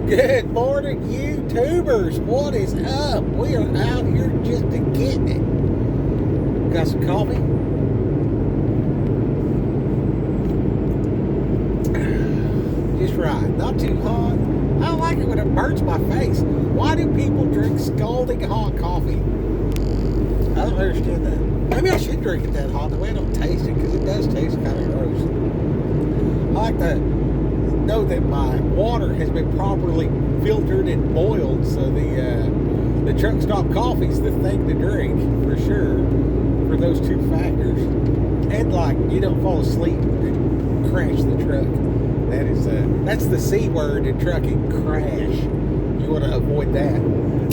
Good morning, YouTubers. What is up? We are out here just to get it. Got some coffee? Just right. Not too hot. I don't like it when it burns my face. Why do people drink scalding hot coffee? I don't understand that. Maybe I should drink it that hot. The way I don't taste it, because it does taste kind of gross. I like to know that my water has been properly filtered and boiled, so the truck stop coffee's the thing to drink for sure, for those two factors. And like you don't fall asleep and crash the truck. That's the C word in trucking, crash. You want to avoid that.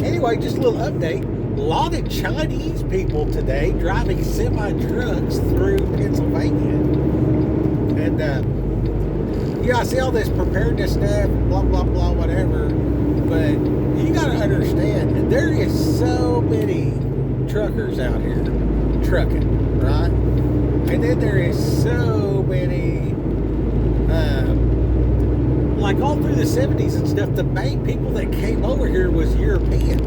Anyway, just a little update. A lot of Chinese people today driving semi trucks through Pennsylvania, and yeah, I see all this preparedness stuff, blah, blah, blah, whatever, but you got to understand, there is so many truckers out here trucking, right? And then there is so many, like all through the 70s and stuff, the main people that came over here was European.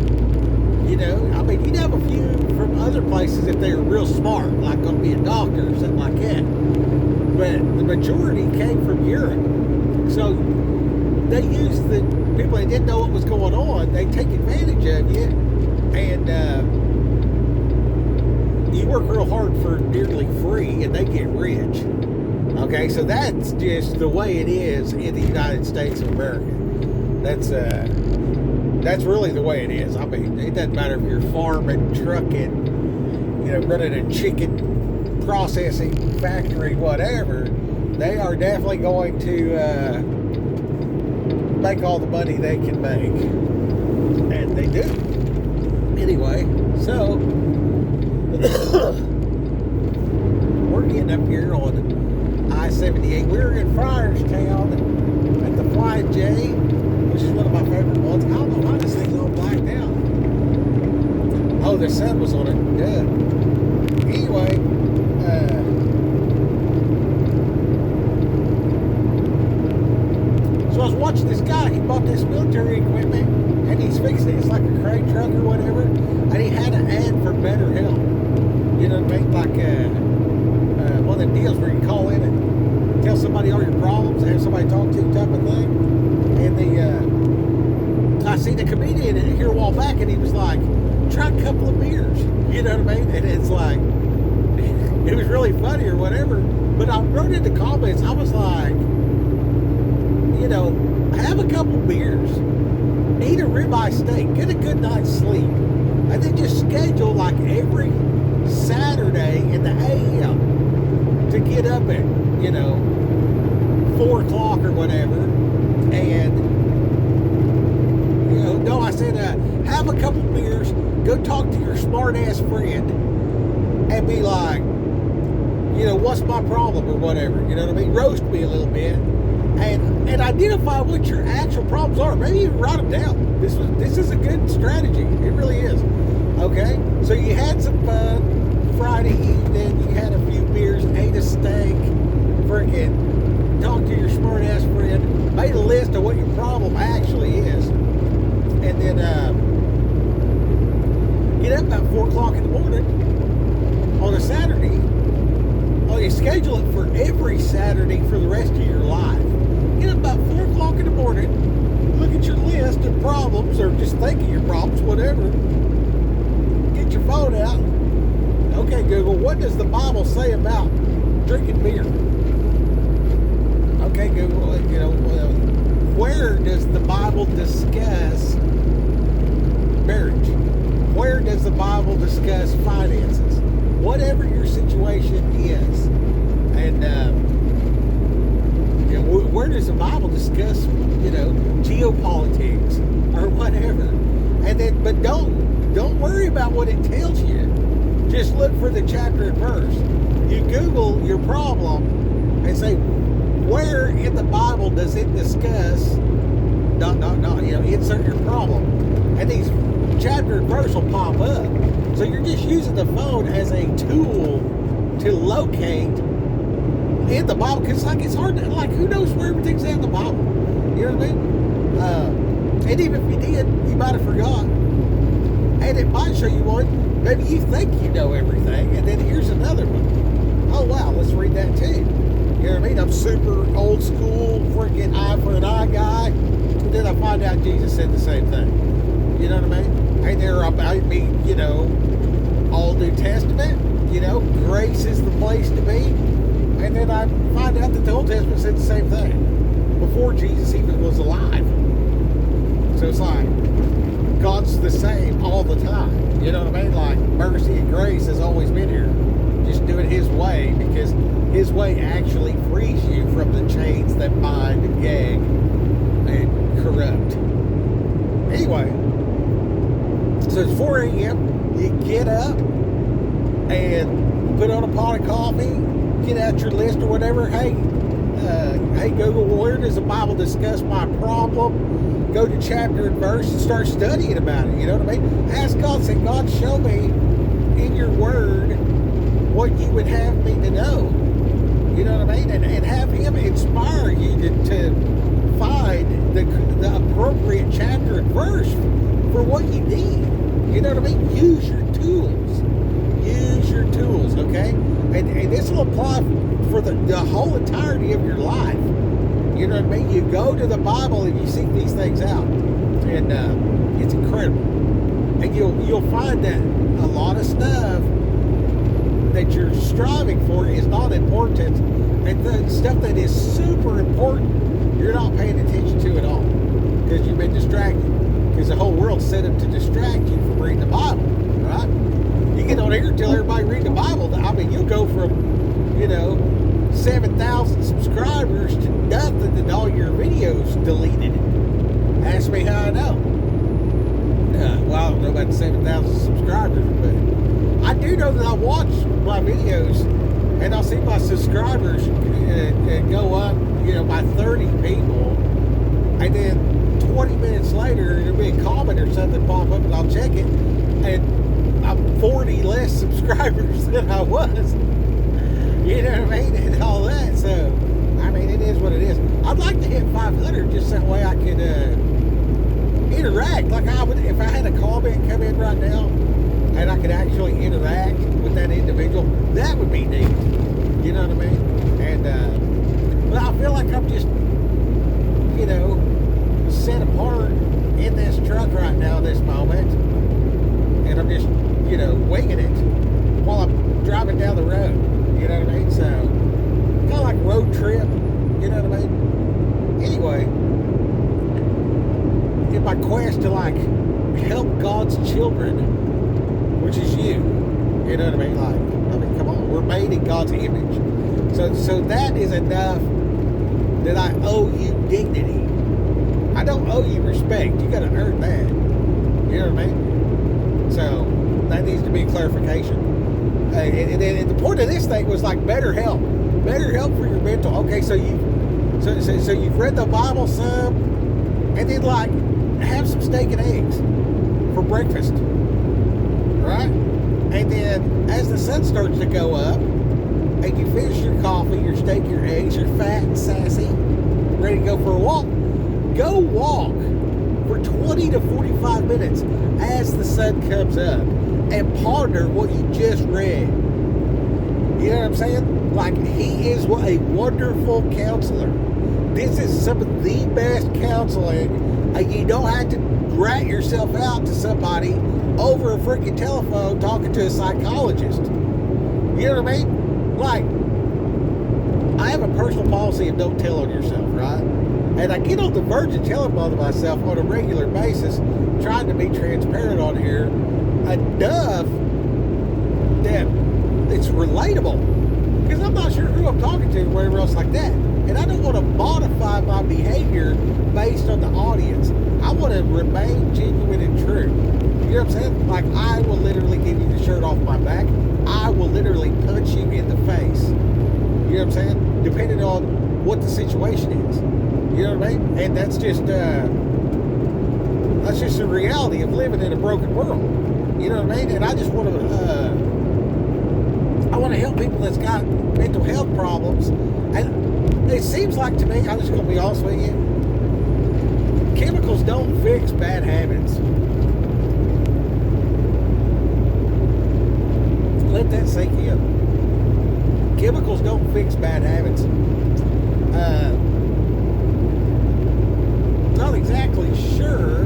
You know, I mean, you'd have a few from other places if they were real smart, like going to be a doctor or something like that. But the majority came from Europe. So they use the people that didn't know what was going on, they take advantage of you, and you work real hard for nearly free and they get rich. Okay, so that's just the way it is in the United States of America. That's really the way it is. I mean, it doesn't matter if you're farming, trucking, you know, running a chicken processing factory, whatever, they are definitely going to make all the money they can make. And they do. Anyway, so we're getting up here on I-78. We were in Friarstown at the Flying J, which is one of my favorite ones. I don't know why this thing's all blacked out. Oh, the sun was on it. Good. Anyway, so I was watching this guy. He bought this military equipment and he's fixing it. It's like a crane truck or whatever. And he had an ad for BetterHelp. You know what I mean? Like one of the deals where you call in and tell somebody all your problems and have somebody talk to you type of thing. And I seen a comedian here a while back and he was like, try a couple of beers. You know what I mean? And it's like, it was really funny or whatever. But I wrote in the comments, I was like, you know, have a couple beers, eat a ribeye steak, get a good night's sleep, and then just schedule like every Saturday in the AM to get up at, you know, 4 o'clock or whatever. And, you know, no, I said, have a couple beers, go talk to your smart ass friend and be like, you know, what's my problem or whatever, you know what I mean? Roast me a little bit and identify what your actual problems are. Maybe even write them down. This is a good strategy. It really is. Okay? So you had some fun Friday evening, you had a few beers, ate a steak, freaking talked to your smart ass friend, made a list of what your problem actually is, and then get up about 4 o'clock in the morning on a Saturday. Oh, you schedule it for every Saturday for the rest of your life. Get up about 4 o'clock in the morning, look at your list of problems, or just think of your problems, whatever. Get your phone out. Okay, Google, what does the Bible say about drinking beer? Okay, Google, you know, where does the Bible discuss marriage? Where does the Bible discuss finances? Whatever your situation is. And, you know, where does the Bible discuss, you know, geopolitics or whatever? And then, but don't worry about what it tells you. Just look for the chapter and verse. You Google your problem and say, where in the Bible does it discuss, you know, insert your problem. And these chapter and verse will pop up. So you're just using the phone as a tool to locate in the Bible. Because like, it's hard to, like, who knows where everything's at in the Bible? You know what I mean? And even if you did, you might have forgot. And it might show you one. Maybe you think you know everything, and then here's another one. Oh, wow, let's read that too. You know what I mean? I'm super old school, freaking eye for an eye guy. But then I find out Jesus said the same thing. You know what I mean? Hey, there about me, you know, all New Testament, you know, grace is the place to be. And then I find out that the Old Testament said the same thing before Jesus even was alive. So it's like, God's the same all the time. You know what I mean? Like, mercy and grace has always been here. Just do it His way, because His way actually frees you from the chains that bind and gag and corrupt. Anyway, so it's 4 a.m. You get up and put on a pot of coffee, get out your list or whatever. Hey, Google, where does the Bible discuss my problem? Go to chapter and verse and start studying about it. You know what I mean? Ask God, say, God, show me in your word what you would have me to know. You know what I mean? And have Him inspire you to find the appropriate chapter and verse for what you need. You know what I mean? Use your tools. Use your tools, okay? And this will apply for the whole entirety of your life. You know what I mean? You go to the Bible and you seek these things out. And it's incredible. And you'll find that a lot of stuff that you're striving for is not important. And the stuff that is super important, you're not paying attention to at all. Because you've been distracted. Because the whole world's set up to distract you from reading the Bible. Right? You get on here and tell everybody read the Bible. I mean, you'll go from, you know, 7,000 subscribers to nothing and all your videos deleted. Ask me how I know. Well, I don't know about the 7,000 subscribers, but I do know that I watch my videos and I'll see my subscribers go up, you know, by 30 people, and then 20 minutes later there'll be a comment or something pop up and I'll check it, and I'm 40 less subscribers than I was. You know what I mean? And all that. So, I mean, it is what it is. I'd like to hit 500 just that way I could interact. Like I would, if I had a comment come in right now and I could actually interact with that individual, that would be neat. You know what I mean? And, but I feel like I'm just, you know, set apart in this truck right now, this moment. And I'm just, you know, winging it while I'm driving down the road. You know what I mean? So, kind of like road trip. You know what I mean? Anyway, in my quest to like help God's children, which is you. You know what I mean? Like, I mean, come on, we're made in God's image. So that is enough that I owe you dignity. I don't owe you respect. You got to earn that. You know what I mean? So that needs to be clarification. And the point of this thing was like better help for your mental. Okay, so you've read the Bible some, and then like have some steak and eggs for breakfast, right? And then as the sun starts to go up, and you finish your coffee, your steak, your eggs, you're fat and sassy, ready to go for a walk. Go walk for 20 to 45 minutes as the sun comes up. And ponder what you just read. You know what I'm saying? Like, He is a wonderful counselor. This is some of the best counseling. And you don't have to rat yourself out to somebody over a freaking telephone talking to a psychologist. You know what I mean? Like, I have a personal policy of don't tell on yourself, right? And I get on the verge of telling on myself on a regular basis, trying to be transparent on here enough that it's relatable, because I'm not sure who I'm talking to or whatever else like that, and I don't want to modify my behavior based on the audience. I want to remain genuine and true. You know what I'm saying? Like, I will literally give you the shirt off my back. I will literally punch you in the face. You know what I'm saying? Depending on what the situation is. You know what I mean? And that's just the reality of living in a broken world. You know what I mean? And I just want to help people that's got mental health problems. And it seems like to me, I'm just going to be honest with you, chemicals don't fix bad habits. Let that sink in. Chemicals don't fix bad habits. Not exactly sure.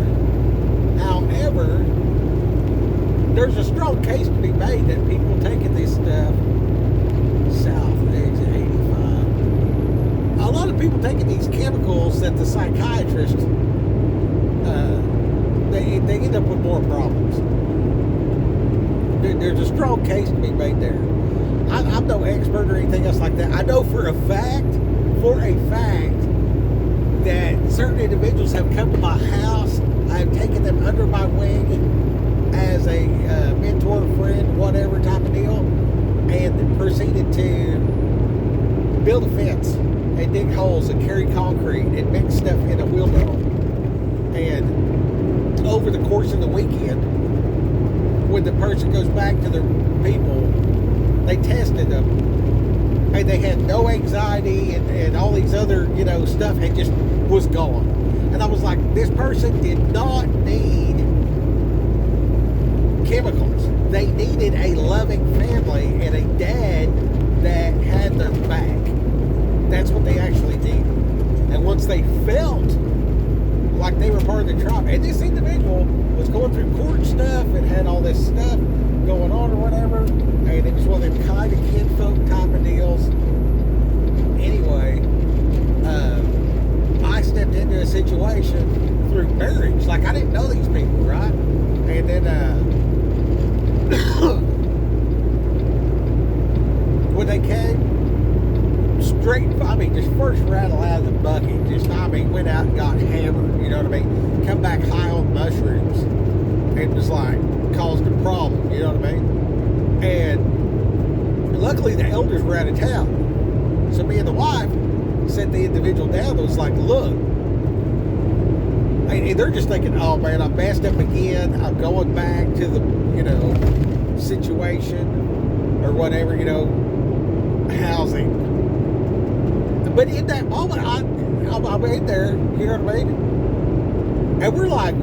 However, there's a strong case to be made that people taking this stuff south exit 85. A lot of people taking these chemicals that the psychiatrists they end up with more problems. There's a strong case to be made there. I'm no expert or anything else like that. I know for a fact, that certain individuals have come to my house. I've taken them under my wing as a mentor, friend, whatever type of deal, and proceeded to build a fence and dig holes and carry concrete and mix stuff in a wheelbarrow. And over the course of the weekend, when the person goes back to their people, they tested them. And they had no anxiety and all these other, stuff, and just was gone. And I was like, this person did not need chemicals. They needed a loving family and a dad that had their back. That's what they actually needed. And once they felt like they were part of the tribe, and this individual was going through court stuff and had all this stuff going on or whatever, and it was one of them kind of kinfolk type of deals. Anyway, I stepped into a situation through marriage. Like, I didn't know these people, right? And then when they came straight, just first rattle out of the bucket, went out and got hammered, you know what I mean? Come back high on mushrooms and just like caused a problem, you know what I mean? And luckily the elders were out of town. So me and the wife sent the individual down and was like, look, and they're just thinking, oh man, I messed up again. I'm going back to the, situation or whatever, housing. But in that moment, I'm in there, you know what I mean? And we're like,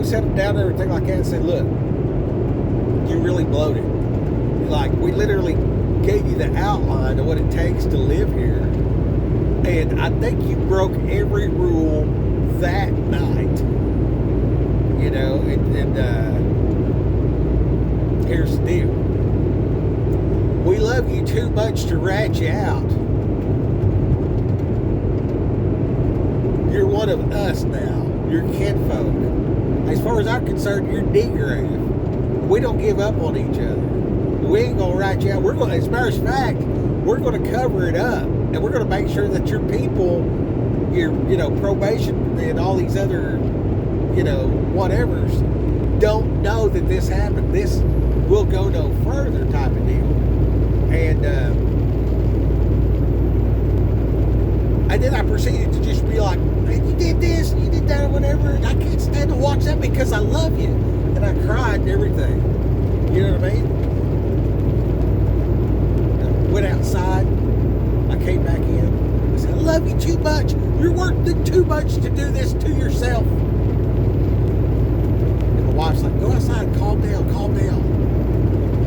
set them down and everything like that and said, look, you really bloated. Like, we literally gave you the outline of what it takes to live here. And I think you broke every rule that night. And here's the deal. We love you too much to rat you out. You're one of us now. You're kinfolk. As far as I'm concerned, you're Negroid. We don't give up on each other. We ain't gonna rat you out. As a matter of fact, we're gonna cover it up, and we're gonna make sure that your people, your probation and all these other, whatevers, don't know that this happened. This will go no further type of deal. And then I proceeded to just be like, hey, you did this, you did that, or whatever, and I can't stand to watch that because I love you. And I cried and everything. You know what I mean? Went outside. I came back in. I said, I love you too much. You're worth too much to do this to yourself. And my wife's like, go outside and calm down, calm down.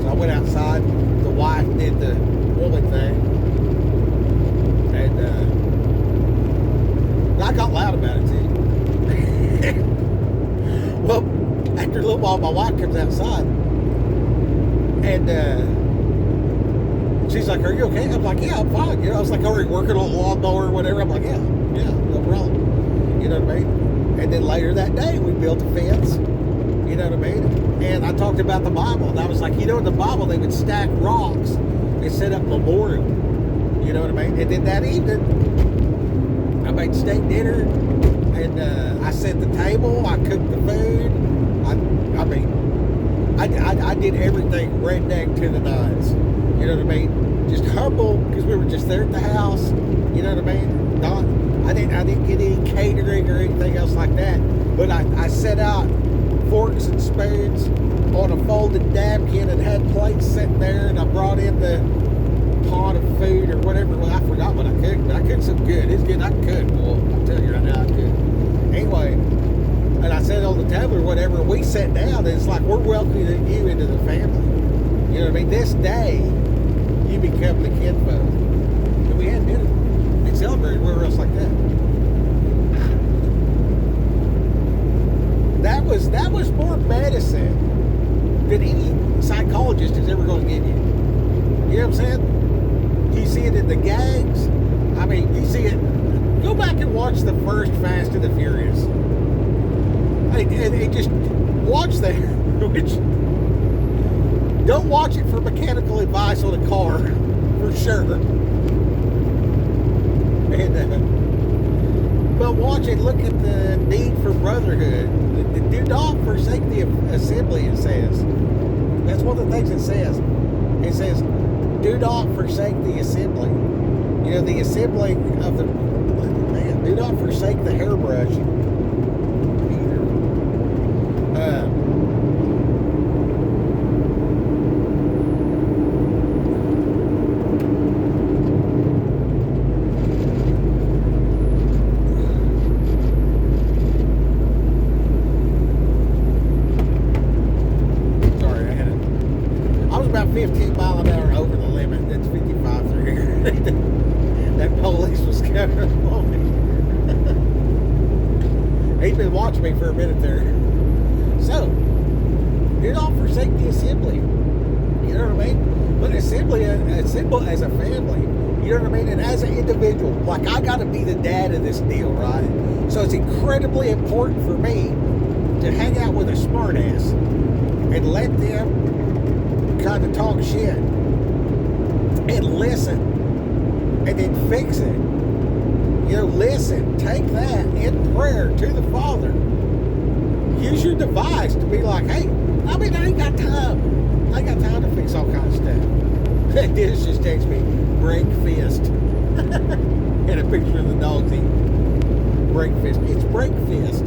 So I went outside. The wife did the woman thing. And I got loud about it too. Well, after a little while, my wife comes outside. And she's like, are you okay? I'm like, yeah, I'm fine. I was like, are you working on a lawnmower or whatever? I'm like, yeah, no problem. You know what I mean? And then later that day, we built a fence. You know what I mean? And I talked about the Bible. And I was like, in the Bible, they would stack rocks and set up memorial. You know what I mean? And then that evening, I made steak dinner. And I set the table. I cooked the food. I did everything redneck to the nines. You know what I mean? Just humble because we were just there at the house. You know what I mean? I didn't get any catering or anything else like that. But I set out forks and spoons on a folded napkin and had plates sitting there, and I brought in the pot of food or whatever. Well, I forgot what I cooked, but I cooked some good. It's good. I could cook. Well, I'll tell you right now, I could. Anyway, and I said on the table or whatever, we sat down, and it's like we're welcoming you into the family. You know what I mean? This day, you become the kinfolk. And we had dinner and celebrated wherever else like that. That was more medicine than any psychologist is ever going to give you. You know what I'm saying? You see it in the gangs. I mean, you see it. Go back and watch the first Fast and the Furious. And just watch that. Don't watch it for mechanical advice on a car, for sure. But watch it. Look at the need for brotherhood. Do not forsake the assembly. It says. That's one of the things it says. It says, "Do not forsake the assembly." You know, the assembling of the man. Do not forsake the hairbrush. I was about 15 miles an hour over the limit. That's 55 through here. That police was coming along. He'd been watching me for a minute there. So, do not forsake the assembly. You know what I mean? But assembly as a family. You know what I mean? And as an individual, like I got to be the dad of this deal, right? So it's incredibly important for me to hang out with a smartass and let them kind of talk shit and listen and then fix it. You know, listen, take that in prayer to the Father. Use your device to be like, hey, I mean, I ain't got time. I ain't got time to fix all kinds of stuff. Dennis just texted me, break fist. And a picture of the dogs eating break fist. It's break fist.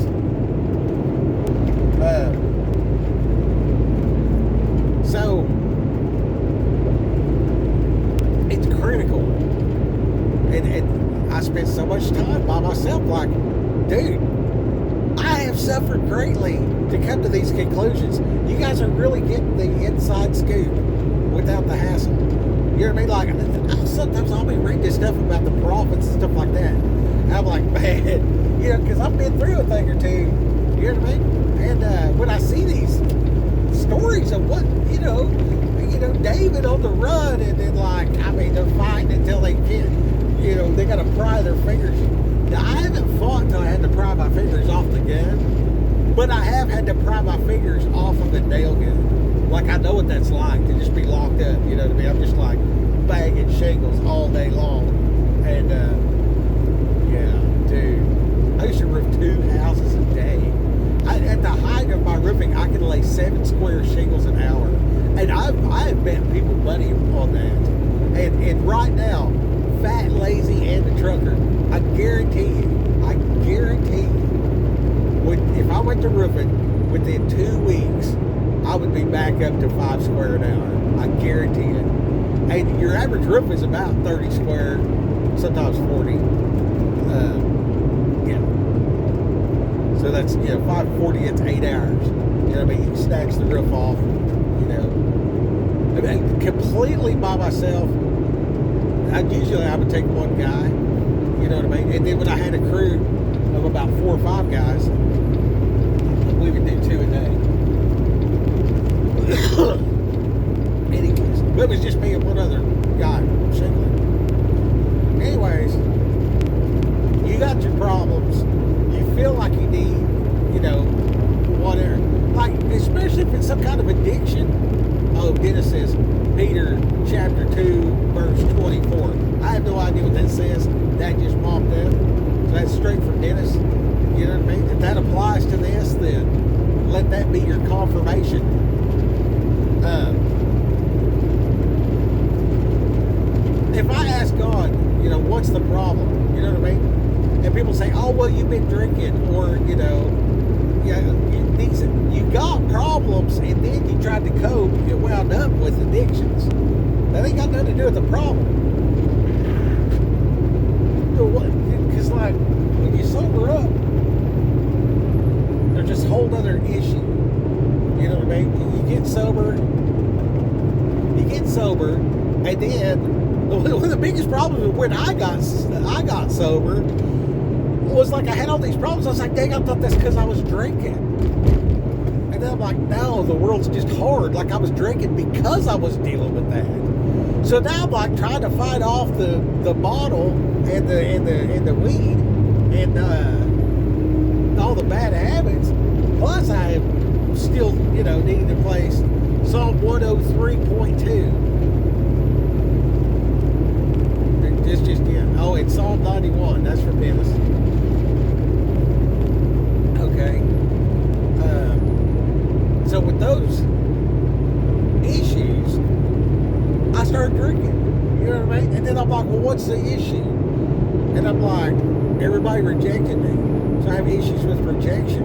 So, it's critical. And I spent so much time by myself, like, dude, I have suffered greatly to come to these conclusions. You guys are really getting the inside scoop without the hassle. You know what I mean? Like, sometimes I'll be reading this stuff about the prophets and stuff like that. And I'm like, man, you know, because I've been through a thing or two. You know what I mean? And when I see these stories of what, you know, David on the run, and then like, I mean, they're fighting until they can't, you know, they got to pry their fingers. Now, I haven't fought until I had to pry my fingers off the gun, but I have had to pry my fingers off of the nail gun. Like, I know what that's like to just be locked up, you know what I mean? I'm just like banging shingles all day long. And, yeah, dude, I used to roof 2 houses a day. At the height of my roofing, I could lay 7 square shingles an hour. And I've bet people money on that. And right now, Fat, Lazy, and the Trucker, I guarantee you, if I went to roofing within 2 weeks, I would be back up to 5 square an hour. I guarantee it. And your average roof is about 30 square, sometimes 40. Yeah. So that's, 540, it's 8 hours. You know what I mean? You snatch the roof off, I mean, completely by myself. I would take one guy, you know what I mean? And then when I had a crew of about 4 or 5 guys, we would do 2 a day. Anyways, it was just me and one other guy shingling. Anyways, you got your problems. You feel like you need, whatever. Like, especially if it's some kind of addiction. Oh, Dennis says, Peter chapter 2, verse 24. I have no idea what that says. That just popped up. So that's straight from Dennis. You know what I mean? If that applies to this, then let that be your confirmation. If I ask God, what's the problem? You know what I mean? And people say, oh, well, you've been drinking, or, you got problems, and then you tried to cope, you wound up with addictions. That ain't got nothing to do with the problem. Because, like, when you sober up, there's this whole nother issue. You know what I mean? You get sober, and then one of the biggest problems when I got sober was like I had all these problems. I was like, dang, I thought that's because I was drinking. And then I'm like, no, the world's just hard. Like I was drinking because I was dealing with that. So now I'm like trying to fight off the bottle and the weed and all the bad habits. Plus I am still, needing to place Psalm 103.2. It's just, oh, it's Psalm 91. That's for Dennis. Okay. So with those issues, I started drinking. You know what I mean? And then I'm like, well, what's the issue? And I'm like, everybody rejected me. So I have issues with rejection.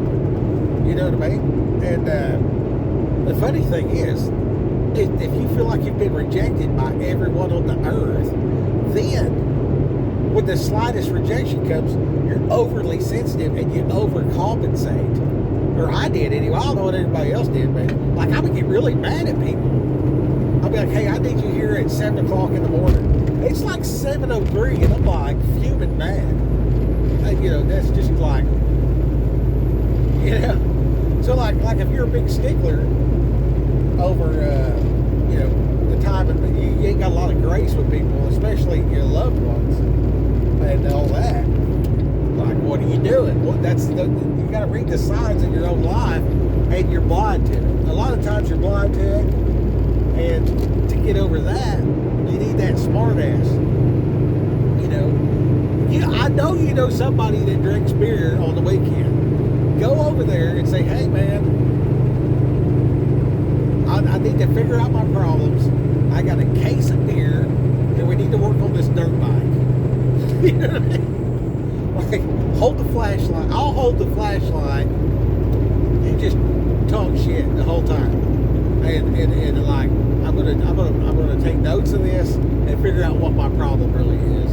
You know what I mean? And the funny thing is, if you feel like you've been rejected by everyone on the earth, then when the slightest rejection comes, you're overly sensitive and you overcompensate. Or I did anyway. I don't know what anybody else did, but like I would get really mad at people. I'll be like, hey, I need you here at 7 o'clock in the morning. It's like 7:03 and I'm like fuming mad. And, that's just like, So like if you're a big stickler over, the time, and you ain't got a lot of grace with people, especially your loved ones and all that. Like, what are you doing? Well, you got to read the signs in your own life, and you're blind to it. A lot of times you're blind to it, and to get over that, you need that smart ass. I know you know somebody that drinks beer on the weekend. Go over there and say, hey man, I need to figure out my problems. I got a case of beer, and we need to work on this dirt bike. You know what I mean? Like, hold the flashlight. I'll hold the flashlight. You just talk shit the whole time, and like I'm gonna take notes of this and figure out what my problem really is.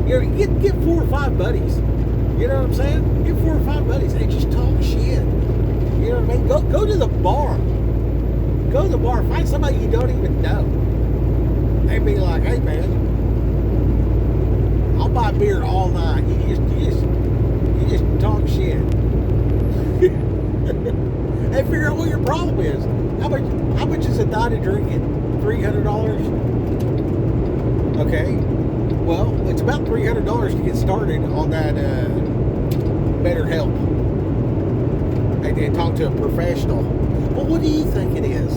Get 4 or 5 buddies. You know what I'm saying? Get 4 or 5 buddies and just talk shit. You know what I mean? Go to the bar. Go to the bar. Find somebody you don't even know. And be like, hey man, I'll buy beer all night. You just talk shit. And figure out what your problem is. How much is a night of drinking? $300? Okay. Well, it's about $300 to get started on that BetterHelp. And talk to a professional. Well, what do you think it is?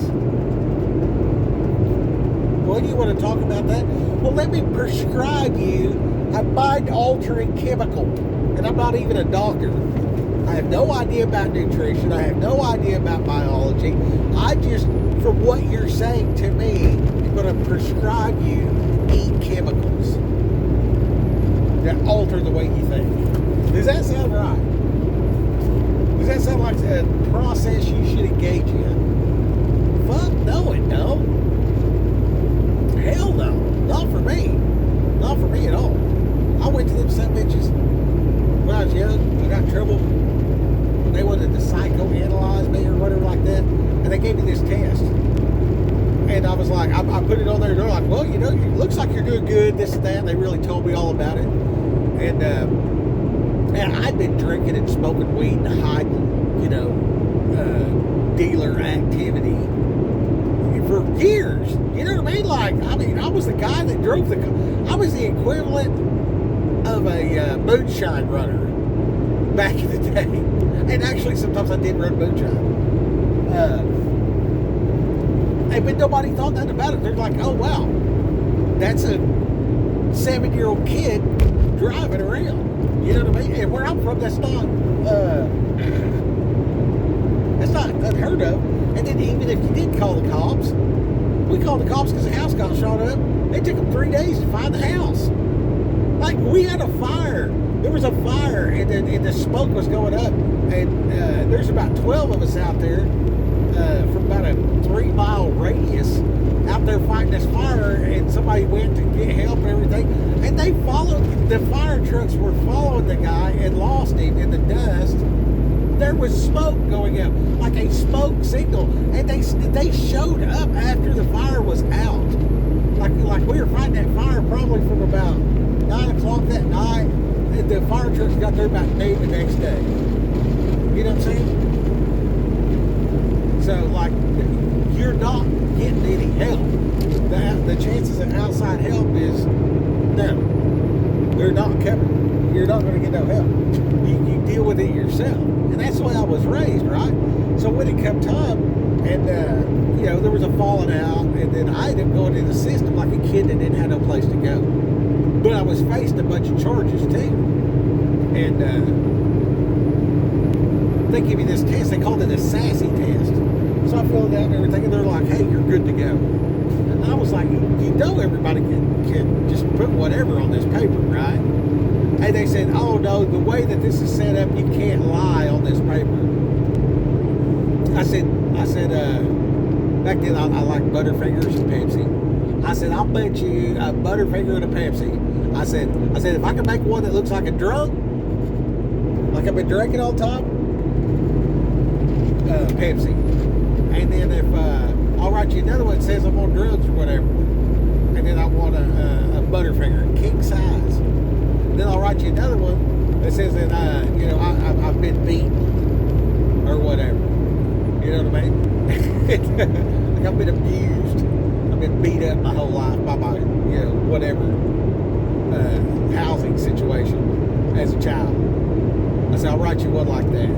Well, do you want to talk about that? Well, let me prescribe you a mind-altering chemical. And I'm not even a doctor. I have no idea about nutrition. I have no idea about biology. I just, from what you're saying to me, I'm going to prescribe you eat chemicals that alter the way you think. Does that sound right? Does that sound like a process you should engage in? Fuck no, it don't. Hell no. Not for me. Not for me at all. I went to them some bitches when I was young. I got in trouble. They wanted to psychoanalyze me or whatever like that. And they gave me this test. And I was like, I put it on there. They're like, well, it looks like you're doing good, this and that. And they really told me all about it. And I'd been drinking and smoking weed and hiding, dealer activity for years. You know what I mean? I was the guy that drove I was the equivalent of a moonshine runner back in the day. And actually, sometimes I did run moonshine. But nobody thought nothing about it. They're like, oh, wow, that's a 7-year-old kid driving around. You know what I mean? And where I'm from, that's not unheard of. And then even if you did call the cops, we called the cops because the house got shot up. They took them 3 days to find the house. Like, we had a fire. There was a fire, and the smoke was going up. And there's about 12 of us out there from about a 3-mile radius out there fighting this fire, and somebody went to get help and everything. And the fire trucks were following the guy and lost him in the dust. there was smoke going up, like a smoke signal, and they showed up after the fire was out. Like we were fighting that fire probably from about 9 o'clock that night, and the fire trucks got there about noon the next day. You know what I'm saying? So, like, you're not getting any help. The chances of outside help is no. They're not coming. You're not going to get no help. You deal with it yourself. And that's the way I was raised, right? So when it come time, and, you know, there was a falling out, and then I ended up going in the system like a kid that didn't have no place to go. But I was faced a bunch of charges, too. And they give you this test. They called it a sassy test. So I filled out and everything, and they're like, hey, you're good to go. And I was like, you know everybody can just put whatever on this paper, right? And they said, oh, no, the way that this is set up, you can't lie on this paper. I said, back then I liked Butterfingers and Pepsi. I said, I'll bet you a Butterfinger and a Pepsi. I said, if I can make one that looks like a drunk, like I've been drinking all the time, Pepsi. And then if I'll write you another one that says I'm on drugs or whatever, and then I want a Butterfinger, king size. Then I'll write you another one that says that you know, I've been beaten or whatever. You know what I mean? Like I've been abused. I've been beat up my whole life by my, you know, whatever housing situation as a child. I said, I'll write you one like that.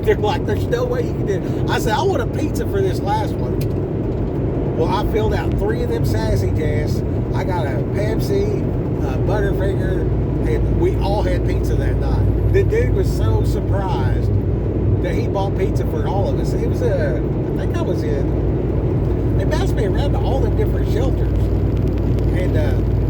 They're like, there's no way you can do it. I said, I want a pizza for this last one. Well, I filled out 3 of them sassy tests. I got a Pepsi, a Butterfinger, and we all had pizza that night. The dude was so surprised that he bought pizza for all of us. It was I think I was in, they bounced me around to all the different shelters. And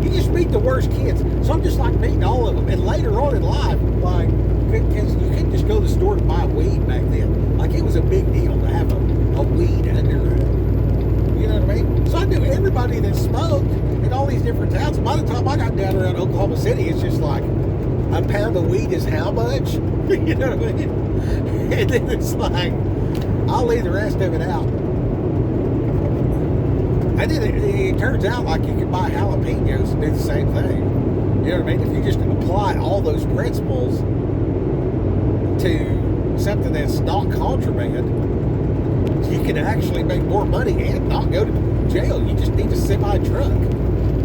you just meet the worst kids. So I'm just like meeting all of them. And later on in life, like, because you couldn't just go to the store and buy weed back then. Like, it was a big deal to have a weed under, you know what I mean? So I knew everybody that smoked in all these different towns. By the time I got down around Oklahoma City, it's just like, a pound of weed is how much? You know what I mean? And then it's like, I'll leave the rest of it out. And then it turns out like you can buy jalapenos and do the same thing. You know what I mean? If you just apply all those principles to something that's not contraband, you can actually make more money and not go to jail. You just need a semi-truck.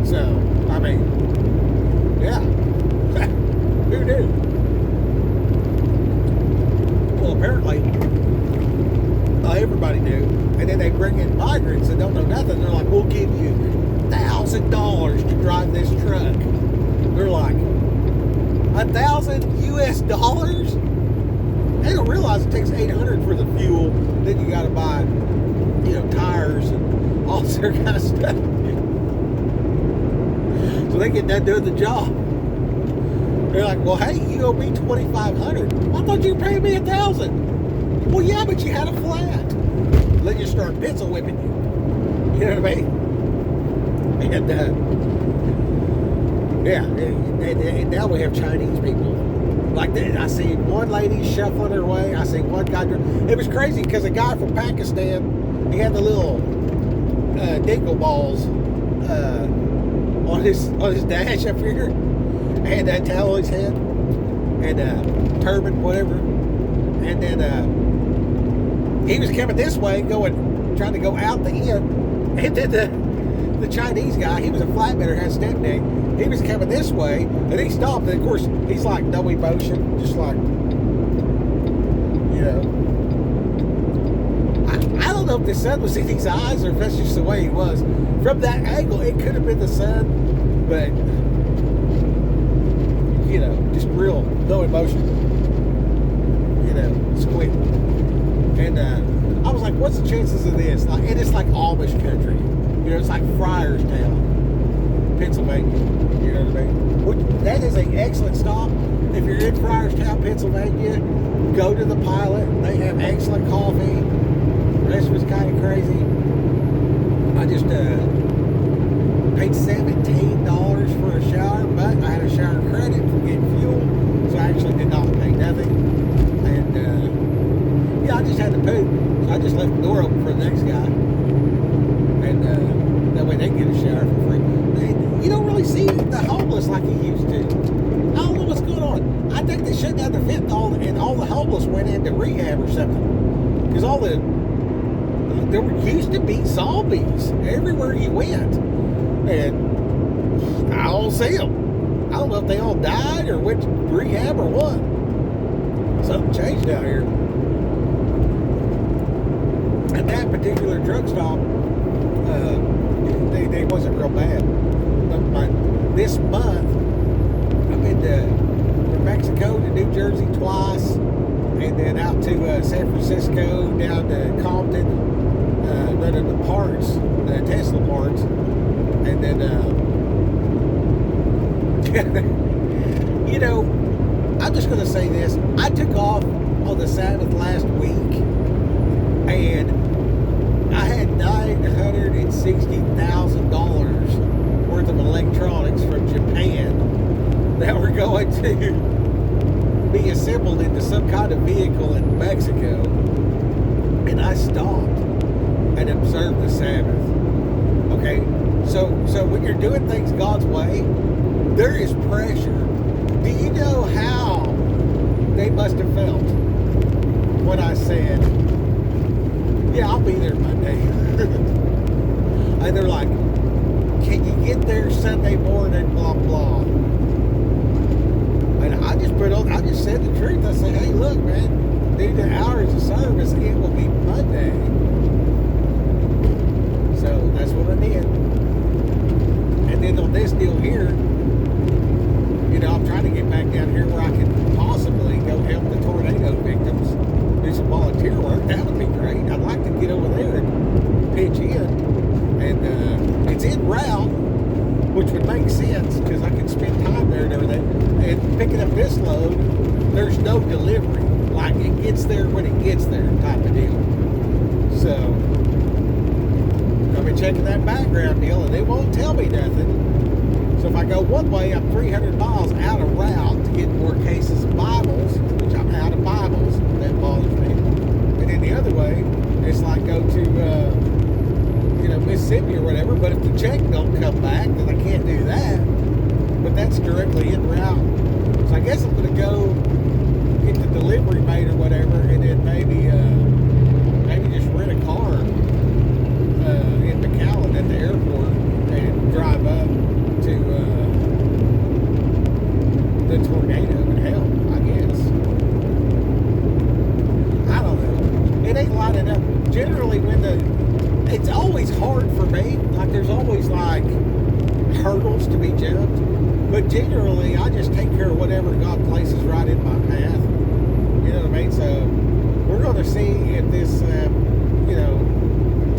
So, I mean, yeah. Who knew? Well, apparently, everybody knew. And then they bring in migrants that don't know nothing. They're like, we'll give you $1,000 to drive this truck. They're like, $1,000 US? They don't realize it takes $800 for the fuel. Then you got to buy, you know, tires and all this kind of stuff. So they get done doing the job. They're like, well, hey, you owe me $2,500. I thought you were paying me $1,000. Well, yeah, but you had a flat. Then you start pencil whipping you. You know what I mean? And yeah, and now we have Chinese people. Like, I see one lady shuffling her way. I see one guy. It was crazy because a guy from Pakistan, he had the little dingle balls on his dash up here, and that towel on his head, and turban, whatever. And then he was coming this way, trying to go out the end, and then the Chinese guy, he was a flatbedder, had a step neck. He was coming this way, and he stopped. And of course, he's like no emotion, just like, you know. I don't know if the sun was in his eyes or if that's just the way he was. From that angle, it could have been the sun, but you know, just real no emotion. You know, squint. And I was like, what's the chances of this? Like, and it's like Amish country. You know, it's like Friarstown, Pennsylvania. You know what I mean? That is an excellent stop. If you're in Friarstown, Pennsylvania, go to the Pilot. They have excellent coffee. The rest was kind of crazy. I just paid $17 for a shower, but I had a shower credit for getting fuel, so I actually did not pay nothing. And had to poop, so I just left the door open for the next guy. And that way they can get a shower for free. You don't really see the homeless like you used to. I don't know what's going on. I think they shut down the fentanyl and all the homeless went into rehab or something. Because there used to be zombies everywhere you went. And I don't see them. I don't know if they all died or went to rehab or what. Something changed out here. And that particular drug stop, they wasn't real bad. But this month, I've been to Mexico, to New Jersey twice, and then out to San Francisco, down to Compton, running the parts, the Tesla parts, and then, you know, I'm just going to say this. I took off on the Sabbath last week, and I had $960,000 worth of electronics from Japan that were going to be assembled into some kind of vehicle in Mexico. And I stopped and observed the Sabbath. Okay? So when you're doing things God's way, there is pressure. Do you know how they must have felt when I said, yeah, I'll be there Monday? And they're like, can you get there Sunday morning, blah, blah. And I just said the truth. I said, hey, look, man, due to hours of service, it will be Monday. So that's what I did. And then on this deal here, you know, I'm trying to get back down here where I can possibly go help the tornado victims, do some volunteer work. That would be great. I'd like to get over there and pitch in. And it's en route, which would make sense because I could spend time there and everything. And picking up this load, there's no delivery. Like, it gets there when it gets there type of deal. So, I've been checking that background deal, and they won't tell me nothing. So if I go one way, I'm 300 miles out of route to get more cases of Bibles, which I'm out of Bibles. That bothers me. And then the other way, it's like go to, Mississippi or whatever. But if the check don't come back, then I can't do that. But that's directly en route. So I guess I'm going to go get the delivery made or whatever, and then maybe just rent a car in McAllen at the airport and drive up to the tornado and help, I guess. I don't know. It ain't lining up. Generally, it's always hard for me. Like, there's always, like, hurdles to be jumped. But generally, I just take care of whatever God places right in my path. You know what I mean? So, we're going to see if this,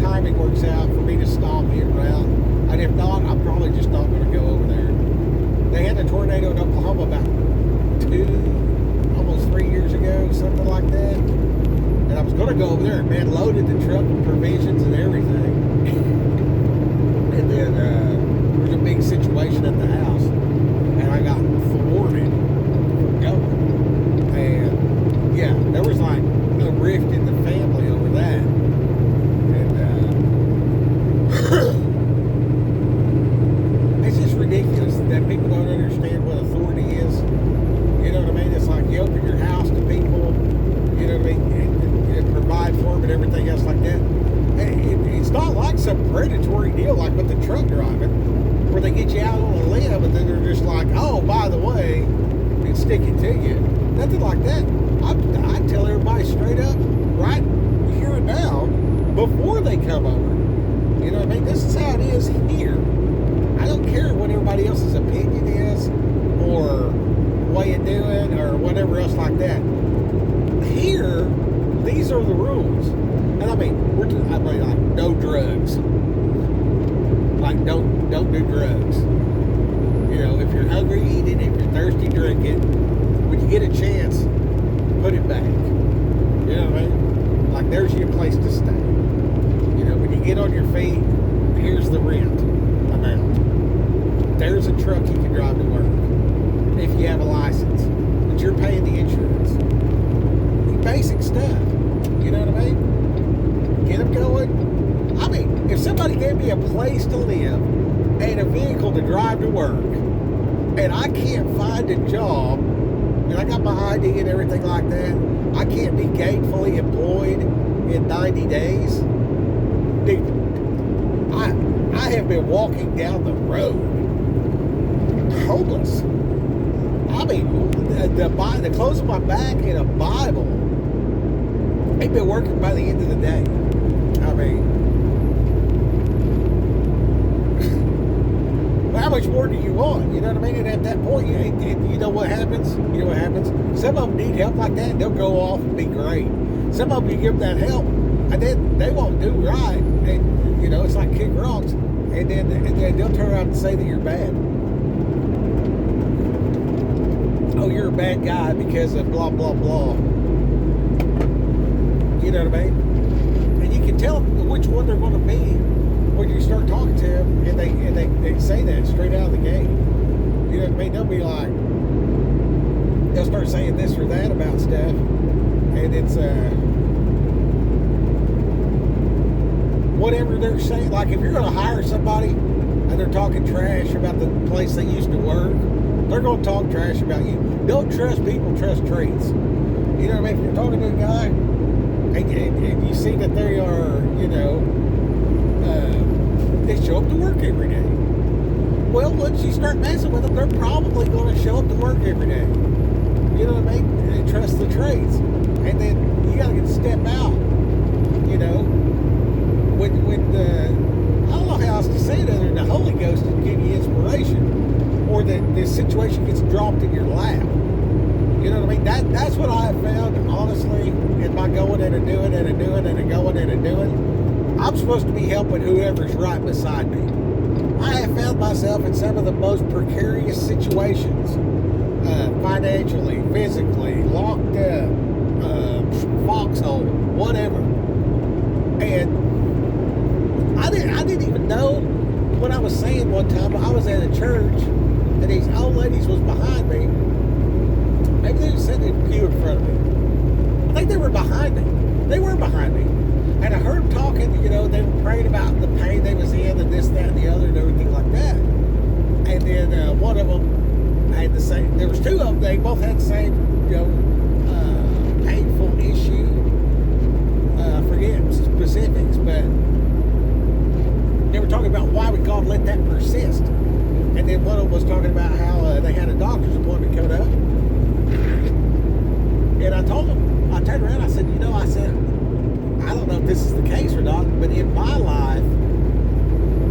timing works out for me to stop en route. And if not, I'm probably just not going to go over there. They had a tornado in Oklahoma about almost 3 years ago, something like that. And I was going to go over there and, man, loaded the truck with provisions and everything. And then there was a big situation at the house. And I got thwarted from going. And, yeah, there was like a rift in the family over that. And, it's just ridiculous that people don't understand what authority is. You know what I mean? It's like you open your house to people, you know what I mean, and provide for them and everything else like that. It's not like some predatory deal like with the truck driving, where they get you out on a limb and then they're just like, oh, by the way, and stick it to you. Nothing like that. I tell everybody straight up, right here and now, before they come over. You know what I mean? This is how it is here. I don't care what everybody else's opinion is or way of doing or whatever else like that. Here, these are the rules. And I mean, like no drugs. Like don't do drugs. You know, if you're hungry, eat it. If you're thirsty, drink it. When you get a chance, put it back. You know what I mean? Like, there's your place to stay. You know, when you get on your feet, here's the rent amount. There's a truck you can drive to work if you have a license, but you're paying the insurance. Basic stuff. You know what I mean? place to live, and a vehicle to drive to work, and I can't find a job, and I got my ID and everything like that, I can't be gainfully employed in 90 days. Dude, I have been walking down the road homeless. I mean, the clothes on my back and a Bible ain't been working by the end of the day. I mean, how much more do you want? You know what I mean? And at that point, you know what happens? You know what happens? Some of them need help like that, and they'll go off and be great. Some of them, you give them that help, and then they won't do right. And, you know, it's like kick rocks. And then they'll turn around and say that you're bad. Oh, you're a bad guy because of blah, blah, blah. You know what I mean? And you can tell which one they're going to be when you start talking to them, and they say that straight out of the gate. You know what I mean? They'll be like, they'll start saying this or that about stuff, and it's whatever they're saying. Like, if you're going to hire somebody and they're talking trash about the place they used to work, they're going to talk trash about you. Don't trust people, trust traits. You know what I mean? If you're talking to a guy and you see that they are, you know, they show up to work every day. Well, once you start messing with them, they're probably going to show up to work every day. You know what I mean? And trust the traits. And then you got to get a step out. You know, when I don't know how else to say it other than the Holy Ghost will give you inspiration, or that this situation gets dropped in your lap. You know what I mean? That's what I have found, honestly, in my going and a doing and a doing and a going and a doing. I'm supposed to be helping whoever's right beside me. I have found myself in some of the most precarious situations, financially, physically, locked up, foxhole, whatever. And I didn't even know what I was saying one time. I was at a church, and these old ladies was behind me. Maybe they were sitting in a pew in front of me. I think they were behind me. They were behind me. And I heard them talking, you know, they were praying about the pain they was in and this, that, and the other and everything like that. And then one of them had the same, there was two of them, they both had the same, you know, painful issue. I forget specifics, but they were talking about why would God let that persist. And then one of them was talking about how they had a doctor's appointment coming up. And I told them, I turned around, I said, you know, I said, I don't know if this is the case or not, but in my life,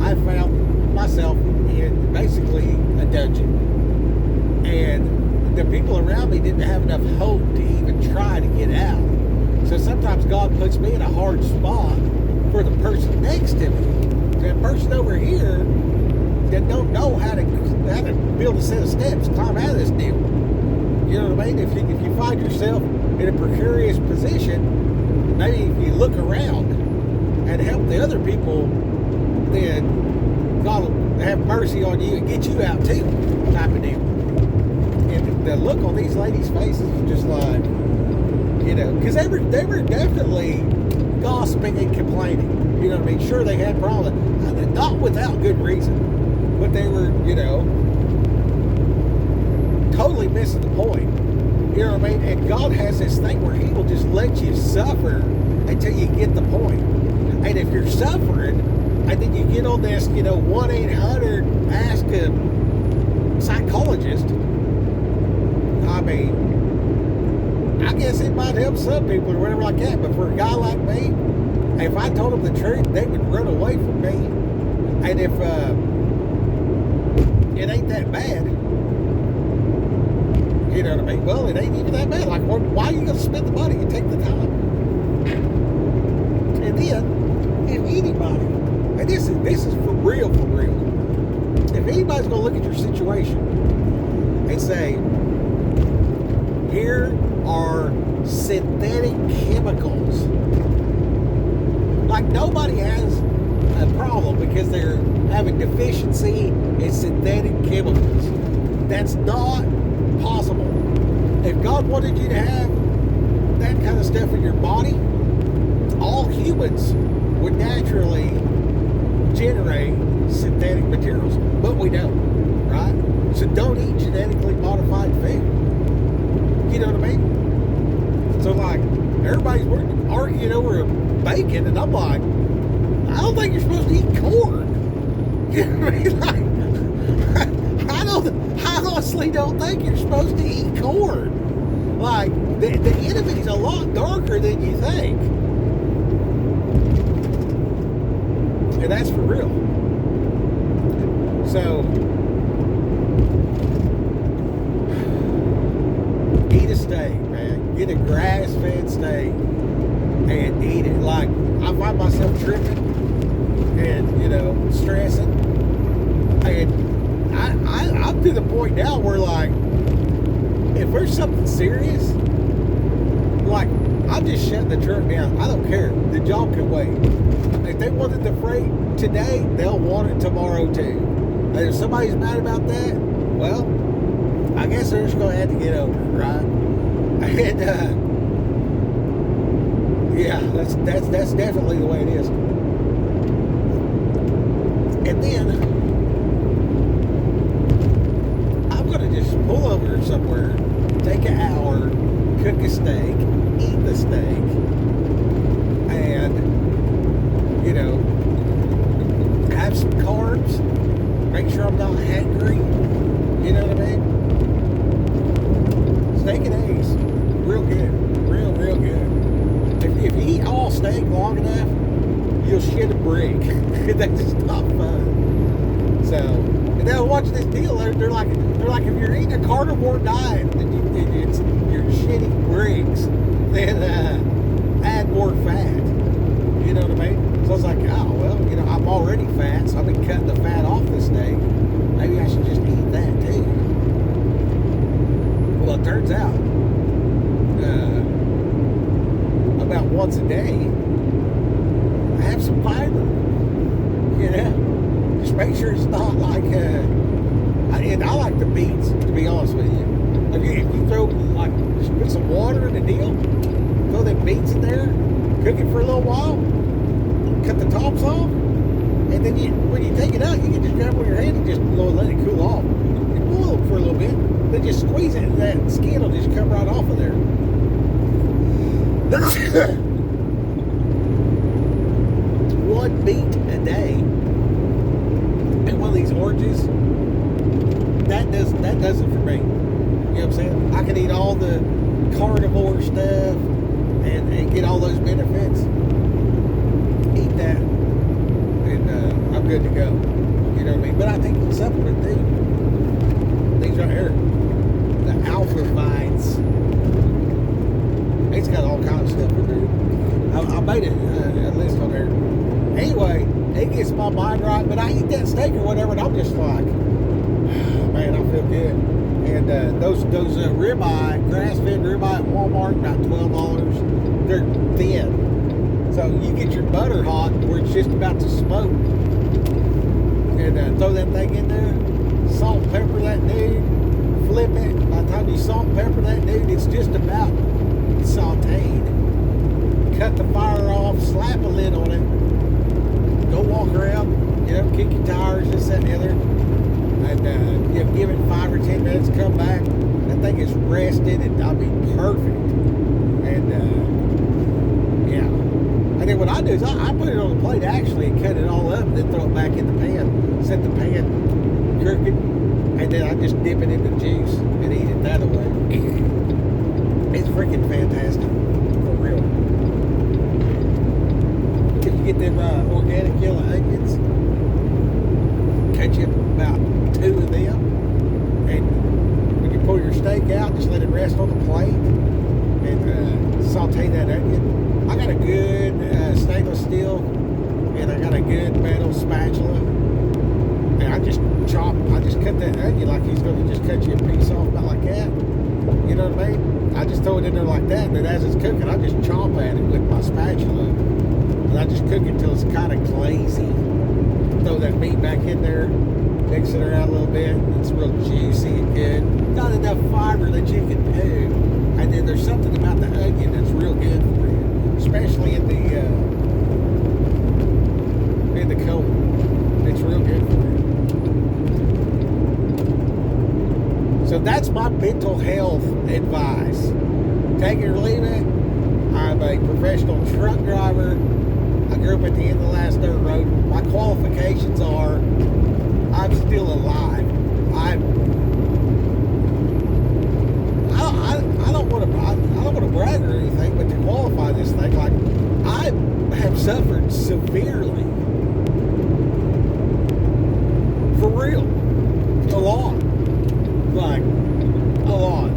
I found myself in basically a dungeon. And the people around me didn't have enough hope to even try to get out. So sometimes God puts me in a hard spot for the person next to me. The person over here that don't know how to build a set of steps, climb out of this deal. You know what I mean? If you find yourself in a precarious position, maybe if you look around and help the other people, then God will have mercy on you and get you out too, type of deal. And the look on these ladies' faces was just like, you know, because they were definitely gossiping and complaining. You know what I mean? Sure, they had problems, not without good reason, but they were, you know, totally missing the point. You know what I mean? And God has this thing where He will just let you suffer until you get the point. And if you're suffering, and then you get on this, you know, 1-800 ask a psychologist, I mean, I guess it might help some people or whatever like that. But for a guy like me, if I told them the truth, they would run away from me. And if it ain't that bad, you know what I mean? Well, it ain't even that bad. Like, why are you going to spend the money and take the time? And then, if anybody, and this is for real, if anybody's going to look at your situation and say, here are synthetic chemicals. Like, nobody has a problem because they're having deficiency in synthetic chemicals. That's not possible. If God wanted you to have that kind of stuff in your body, all humans would naturally generate synthetic materials, but we don't, right? So don't eat genetically modified food. You know what I mean? So like everybody's arguing over bacon, and I'm like, I don't think you're supposed to eat corn. You know what I mean? Like, I honestly don't think you're supposed to eat corn. Like the enemy's a lot darker than you think. And that's for real. So, eat a steak, man. Get a grass-fed steak and eat it. Like, I find myself tripping and, you know, stressing. And I'm to the point now where, like, if there's something serious, like, I'll just shut the truck down. I don't care. The job can wait. If they wanted the freight today, they'll want it tomorrow too. And if somebody's mad about that, well, I guess they're just going to have to get over it, right? And yeah, that's definitely the way it is. And then I'm going to just pull over somewhere, take an hour, cook a steak, eat the steak, and you know, have some carbs, make sure I'm not hungry, you know what I mean? Steak and eggs, real good, real good. If you eat all steak long enough, you'll shit a brick. That's just not fun. So, and then I watch this deal, they're like, if you're eating a carnivore diet, then you're shitting bricks, then add more fat. You know what I mean? So I was like, oh, well, you know, I'm already fat, so I've been cutting the fat off the steak. Maybe I should just eat that too. Well, it turns out, about once a day, I have some fiber. You know? Just make sure it's not like, and I like the beets, to be honest with you. If you throw, like, just put some water in the deal, throw them beets in there, cook it for a little while, cut the tops off, and then when you take it out, you can just grab it with your hand and just let it cool off. You boil it for a little bit, then just squeeze it, and that skin will just come right off of there. One beet a day, and one of these oranges, that does it for me. You know what I'm saying? I can eat all the carnivore stuff and get all those benefits. Eat that, and I'm good to go. You know what I mean? But I take the supplement too. These right here, the Alpha Vines. It's got all kinds of stuff in there. I made a list on there. Anyway, it gets my mind right. But I eat that steak or whatever, and I'm just like, man, I feel good. And those ribeye, grass-fed ribeye at Walmart, about $12. They're thin. So you get your butter hot where it's just about to smoke. And throw that thing in there, salt and pepper that dude, flip it. By the time you salt and pepper that dude, it's just about sauteed. Cut the fire off, slap a lid on it, go walk around, you know, kick your tires, this, that, and the other. And you know, give it 5 or 10 minutes, come back. That thing is rested, and I'll be perfect. And yeah. And then what I do is I put it on the plate actually and cut it all up, and then throw it back in the pan. Set the pan crooked, and then I just dip it in the juice and eat it that way. It's freaking fantastic, for real. If you get them organic yellow onions, cut you about 2 of them, and when you pull your steak out, just let it rest on the plate and saute that onion. I got a good stainless steel, and I got a good metal spatula, and I just cut that onion like he's going to just cut you a piece off about like that. You know what I mean? I just throw it in there like that, and then as it's cooking, I just chomp at it with my spatula, and I just cook it till it's kind of glazy. Throw that meat back in there, mix it around a little bit. It's real juicy and good. Not enough fiber that you can do. And then there's something about the onion that's real good for you, especially in the cold. mental health advice. Take it or leave it. I'm a professional truck driver. I grew up at the end of the last dirt road. My qualifications are I'm still alive. I don't want to brag or anything, but to qualify this thing, like, I have suffered severely. For real. A lot. Like, a lot.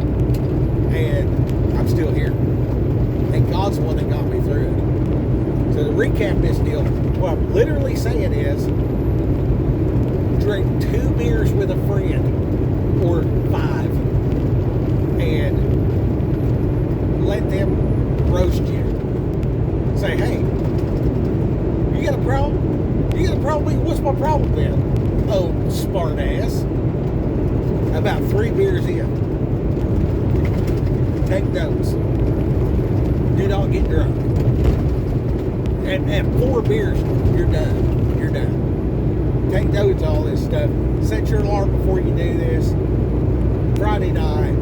And I'm still here. And God's the one that got me through it. So to recap this deal, what I'm literally saying is, drink 2 beers with a friend, or 5, and let them roast you. Say, hey, you got a problem? You got a problem? What's my problem then? Oh, smart ass. About 3 beers in. Take notes. Do not get drunk. And at 4 beers, you're done. You're done. Take notes of all this stuff. Set your alarm before you do this. Friday night,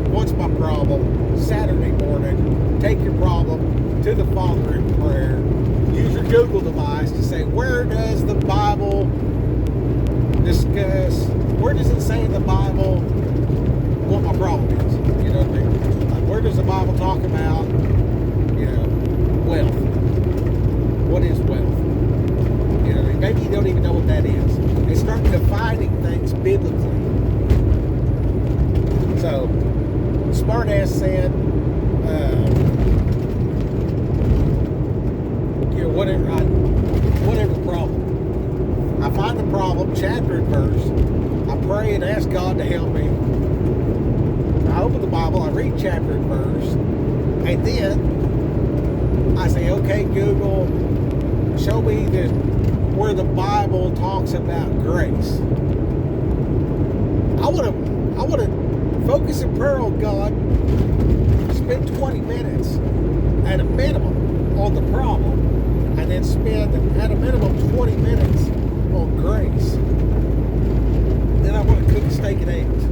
what's my problem? Saturday morning, take your problem to the Father in prayer. Use your Google device to say, where does the Bible discuss, where does it say in the Bible what my problem is? You know what I mean? Like, where does the Bible talk about, you know, wealth? What is wealth? You know what I mean? Maybe you don't even know what that is. And start defining things biblically. So, Smartass said, you know, whatever problem. I find the problem, chapter and verse. I pray and ask God to help me. I open the Bible, I read chapter and verse, and then I say, okay, Google, show me where the Bible talks about grace. I want to focus in prayer on God, spend 20 minutes at a minimum on the problem, and then spend at a minimum 20 minutes on grace. Then I want to cook steak and eggs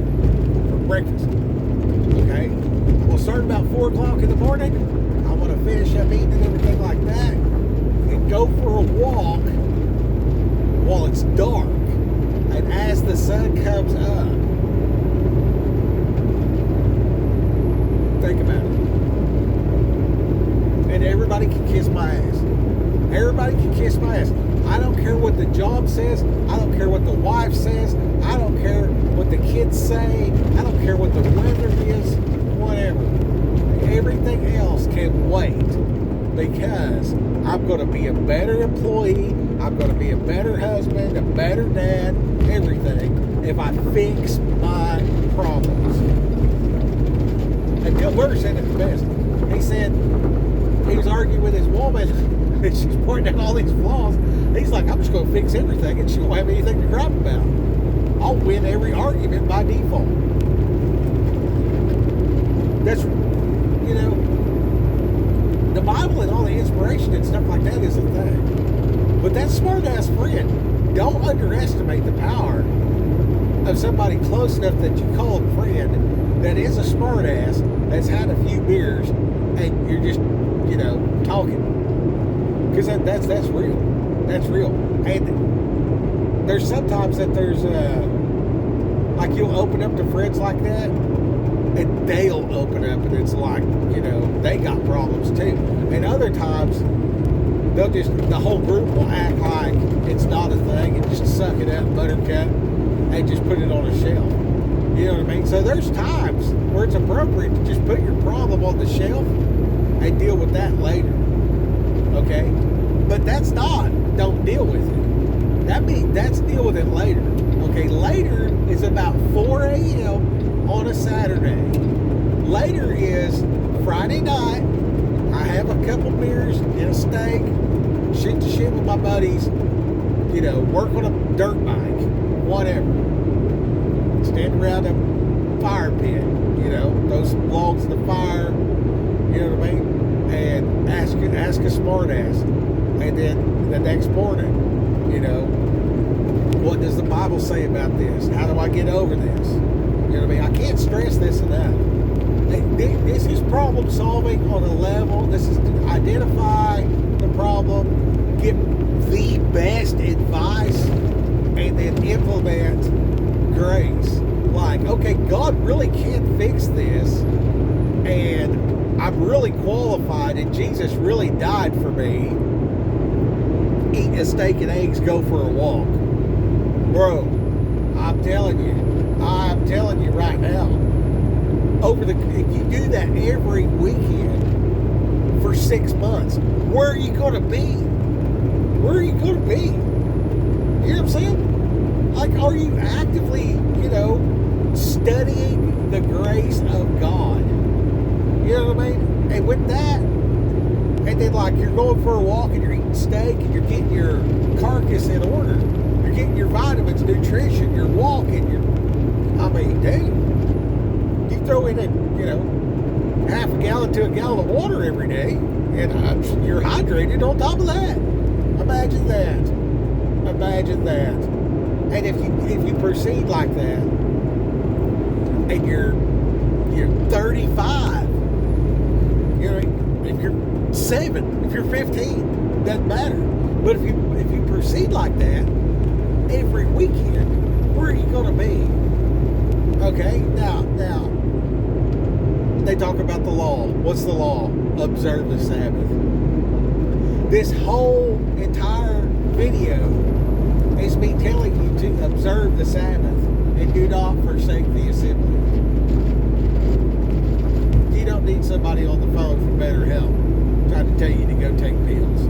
for breakfast. Okay? Well, starting about 4 o'clock in the morning, I want to finish up eating and everything like that, and go for a walk while it's dark, and as the sun comes up. Think about it. And everybody can kiss my ass. Everybody can kiss my ass. I don't care what the job says. I don't care what the wife says. I don't care what the kids say. I don't care what the weather is. Whatever. Everything else can wait, because I'm going to be a better employee. I'm going to be a better husband, a better dad, everything, if I fix my problems. And Bill Burr said it the best. He said he was arguing with his woman, and she's pointing out all these flaws. He's like, I'm just going to fix everything, and she won't have anything to gripe about. I'll win every argument by default. That's, you know, the Bible and all the inspiration and stuff like that is a thing. But that smart-ass friend, don't underestimate the power of somebody close enough that you call a friend that is a smart-ass, that's had a few beers, and you're just, you know, talking. Because that's real. That's real. And there's sometimes that there's, like, you'll open up to friends like that, and they'll open up, and it's like, you know, they got problems too. And other times, the whole group will act like it's not a thing and just suck it up, buttercup, and just put it on a shelf. You know what I mean? So there's times where it's appropriate to just put your problem on the shelf and deal with that later. Okay? But that's not, don't deal with it. That's deal with it later. Okay? Later is about 4 a.m. on a Saturday. Later is Friday night. I have a couple beers and a steak, shoot the shit with my buddies, you know, work on a dirt bike, whatever. Stand around a fire pit, you know, those logs in the fire, you know what I mean? And ask a smart ass. And then the next morning, you know, what does the Bible say about this? How do I get over this? You know what I mean? I can't stress this enough. This is problem solving on a level. This is to identify the problem, get the best advice, and then implement grace. Like, okay, God really can't fix this, and I'm really qualified, and Jesus really died for me. Eat a steak and eggs, go for a walk. Bro, I'm telling you right now, if you do that every weekend for 6 months, where are you going to be? Where are you going to be? You know what I'm saying? Like, are you actively, studying the grace of God? You know what I mean? And with that, and then like you're going for a walk and you're eating steak and you're getting your carcass in order. You're getting your vitamins, nutrition, you're walking, dude, you throw in half a gallon to a gallon of water every day, and you're hydrated on top of that. Imagine that. And if you proceed like that, and you're 35, if you're 7, if you're 15, doesn't matter. But if you proceed like that every weekend, where are you going to be? Okay, now they talk about the law. What's the law? Observe the Sabbath. This whole entire video is me telling you to observe the Sabbath and do not forsake the assembly. You don't need somebody on the phone for better help trying to tell you to go take pills.